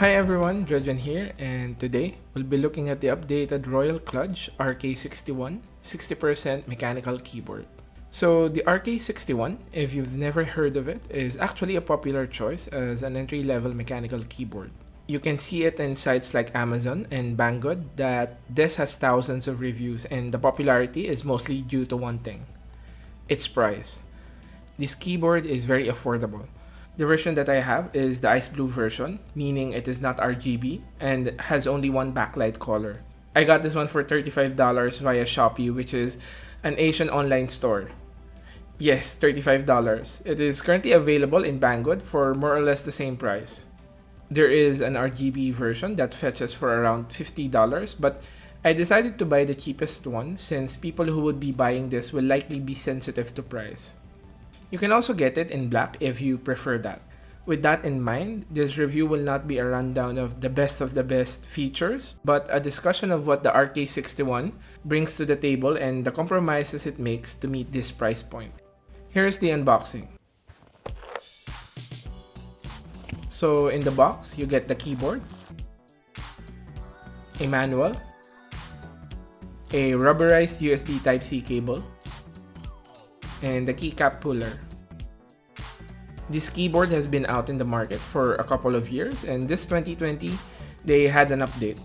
Hi everyone, Dredgen here, and today we'll be looking at the updated Royal Kludge RK61 60% mechanical keyboard. So the RK61, if you've never heard of it, is actually a popular choice as an entry-level mechanical keyboard. You can see it in sites like Amazon and Banggood that this has thousands of reviews, and the popularity is mostly due to one thing: its price. This keyboard is very affordable. The version that I have is the ice blue version, meaning it is not RGB and has only one backlight color. I got this one for $35 via Shopee, which is an Asian online store. Yes, $35. It is currently available in Banggood for more or less the same price. There is an RGB version that fetches for around $50, but I decided to buy the cheapest one since people who would be buying this will likely be sensitive to price. You can also get it in black if you prefer that. With that in mind, this review will not be a rundown of the best features, but a discussion of what the RK61 brings to the table and the compromises it makes to meet this price point. Here's the unboxing. So in the box, you get the keyboard, a manual, a rubberized USB Type C cable, and the keycap puller. This keyboard has been out in the market for a couple of years, and this 2020 they had an update.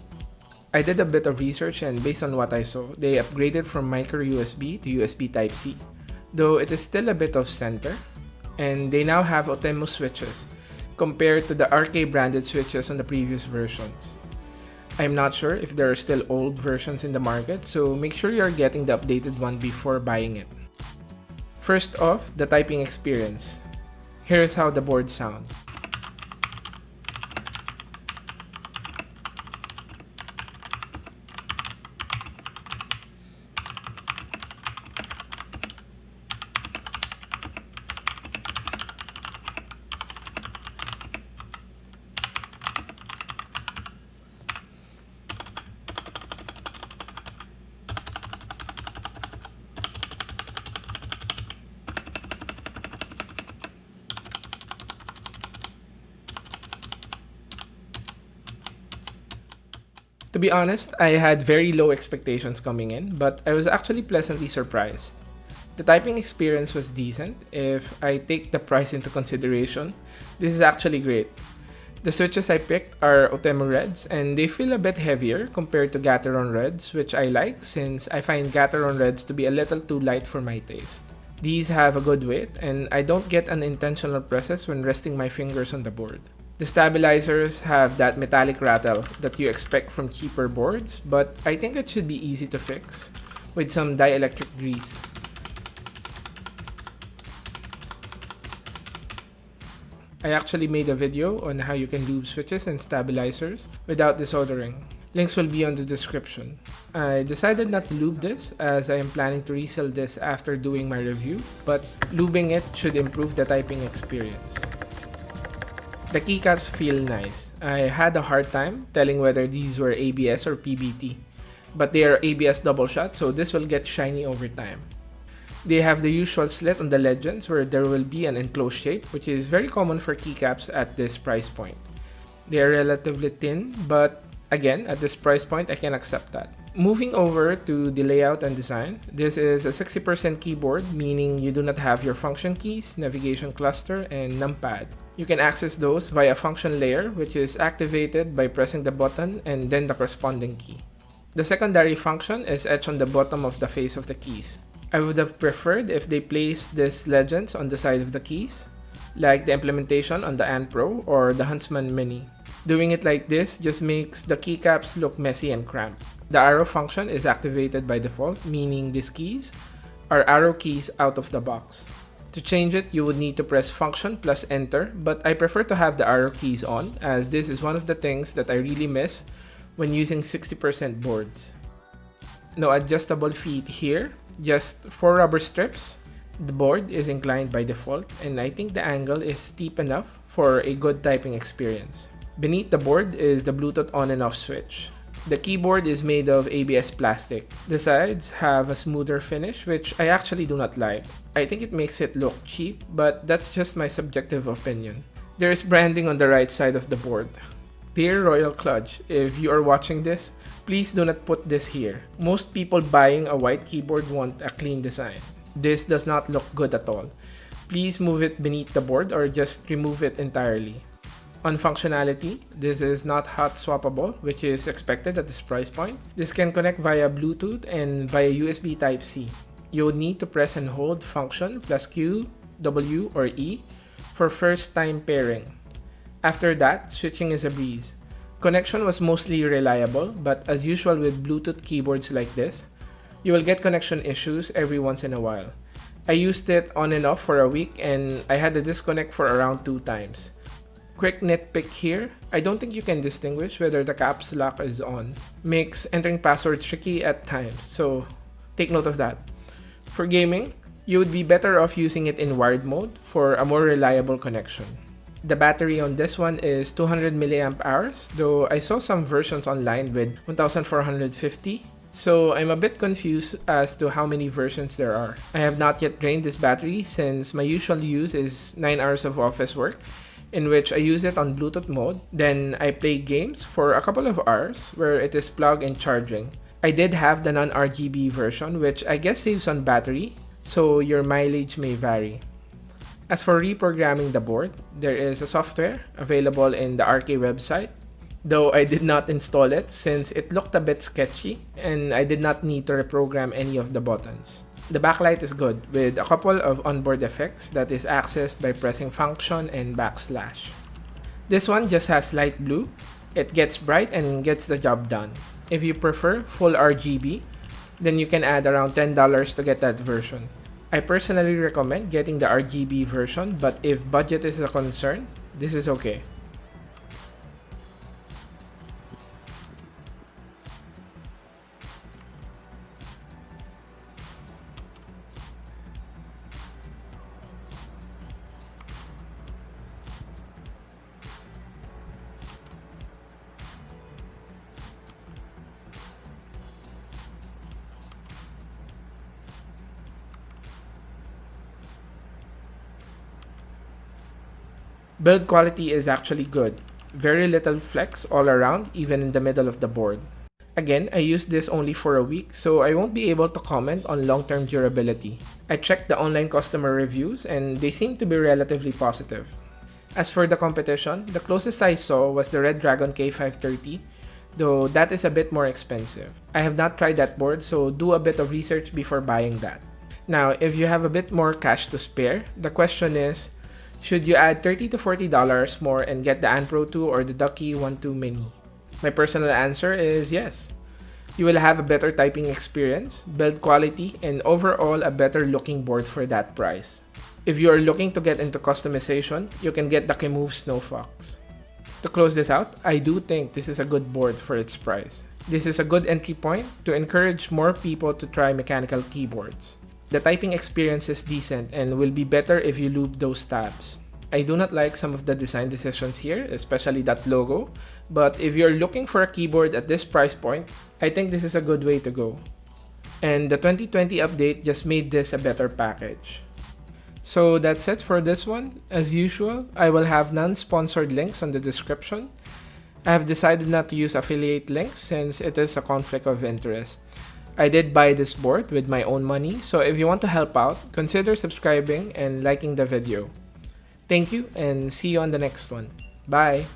I did a bit of research, and based on what I saw, they upgraded from micro USB to USB Type C, though it is still a bit off center, and they now have Outemu switches compared to the RK branded switches on the previous versions. I'm not sure if there are still old versions in the market, so make sure you're getting the updated one before buying it. First off, the typing experience. Here's how the boards sound. To be honest, I had very low expectations coming in, but I was actually pleasantly surprised. The typing experience was decent. If I take the price into consideration, this is actually great. The switches I picked are Outemu Reds, and they feel a bit heavier compared to Gateron Reds, which I like since I find Gateron Reds to be a little too light for my taste. These have a good weight, and I don't get unintentional presses when resting my fingers on the board. The stabilizers have that metallic rattle that you expect from cheaper boards, but I think it should be easy to fix with some dielectric grease. I actually made a video on how you can lube switches and stabilizers without desoldering. Links will be on the description. I decided not to lube this as I am planning to resell this after doing my review, but lubing it should improve the typing experience. The keycaps feel nice. I had a hard time telling whether these were ABS or PBT, but they are ABS double shot, so this will get shiny over time. They have the usual slit on the legends where there will be an enclosed shape, which is very common for keycaps at this price point. They are relatively thin, but again, at this price point, I can accept that. Moving over to the layout and design, this is a 60% keyboard, meaning you do not have your function keys, navigation cluster, and numpad. You can access those via function layer, which is activated by pressing the button and then the corresponding key. The secondary function is etched on the bottom of the face of the keys. I would have preferred if they placed these legends on the side of the keys, like the implementation on the Ant Pro or the Huntsman Mini. Doing it like this just makes the keycaps look messy and cramped. The arrow function is activated by default, meaning these keys are arrow keys out of the box. To change it, you would need to press function plus enter, but I prefer to have the arrow keys on as this is one of the things that I really miss when using 60% boards. No adjustable feet here, just 4 rubber strips. The board is inclined by default, and I think the angle is steep enough for a good typing experience. Beneath the board is the Bluetooth on and off switch. The keyboard is made of ABS plastic. The sides have a smoother finish, which I actually do not like. I think it makes it look cheap, but that's just my subjective opinion. There is branding on the right side of the board. Dear Royal Kludge, if you are watching this, please do not put this here. Most people buying a white keyboard want a clean design. This does not look good at all. Please move it beneath the board or just remove it entirely. On functionality, this is not hot swappable, which is expected at this price point. This can connect via Bluetooth and via USB Type C. You'll need to press and hold function plus Q, W, or E for first time pairing. After that, switching is a breeze. Connection was mostly reliable, but as usual with Bluetooth keyboards like this, you will get connection issues every once in a while. I used it on and off for a week and I had a disconnect for around 2 times. Quick nitpick here, I don't think you can distinguish whether the caps lock is on. Makes entering passwords tricky at times, so take note of that. For gaming, you would be better off using it in wired mode for a more reliable connection. The battery on this one is 200 mAh, though I saw some versions online with 1450, so I'm a bit confused as to how many versions there are. I have not yet drained this battery since my usual use is 9 hours of office work, in which I use it on Bluetooth mode, then I play games for a couple of hours where it is plugged and charging. I did have the non-RGB version, which I guess saves on battery, so your mileage may vary. As for reprogramming the board, there is a software available in the RK website, though I did not install it since it looked a bit sketchy and I did not need to reprogram any of the buttons. The backlight is good with a couple of onboard effects that is accessed by pressing function and backslash. This one just has light blue. It gets bright and gets the job done. If you prefer full RGB, then you can add around $10 to get that version. I personally recommend getting the RGB version, but if budget is a concern, this is okay. Build quality is actually good. Very little flex all around, even in the middle of the board. Again, I used this only for a week, so I won't be able to comment on long-term durability. I checked the online customer reviews and they seem to be relatively positive. As for the competition, the closest I saw was the Redragon K530, though that is a bit more expensive. I have not tried that board, so do a bit of research before buying that. Now, if you have a bit more cash to spare, the question is, should you add $30 to $40 more and get the Anpro 2 or the Ducky 1.2 Mini? My personal answer is yes. You will have a better typing experience, build quality, and overall a better looking board for that price. If you are looking to get into customization, you can get the Kemove Snow Fox. To close this out, I do think this is a good board for its price. This is a good entry point to encourage more people to try mechanical keyboards. The typing experience is decent and will be better if you lube those tabs. I do not like some of the design decisions here, especially that logo, but if you're looking for a keyboard at this price point, I think this is a good way to go. And the 2020 update just made this a better package. So that's it for this one. As usual, I will have non-sponsored links on the description. I have decided not to use affiliate links since it is a conflict of interest. I did buy this board with my own money, so if you want to help out, consider subscribing and liking the video. Thank you and see you on the next one. Bye!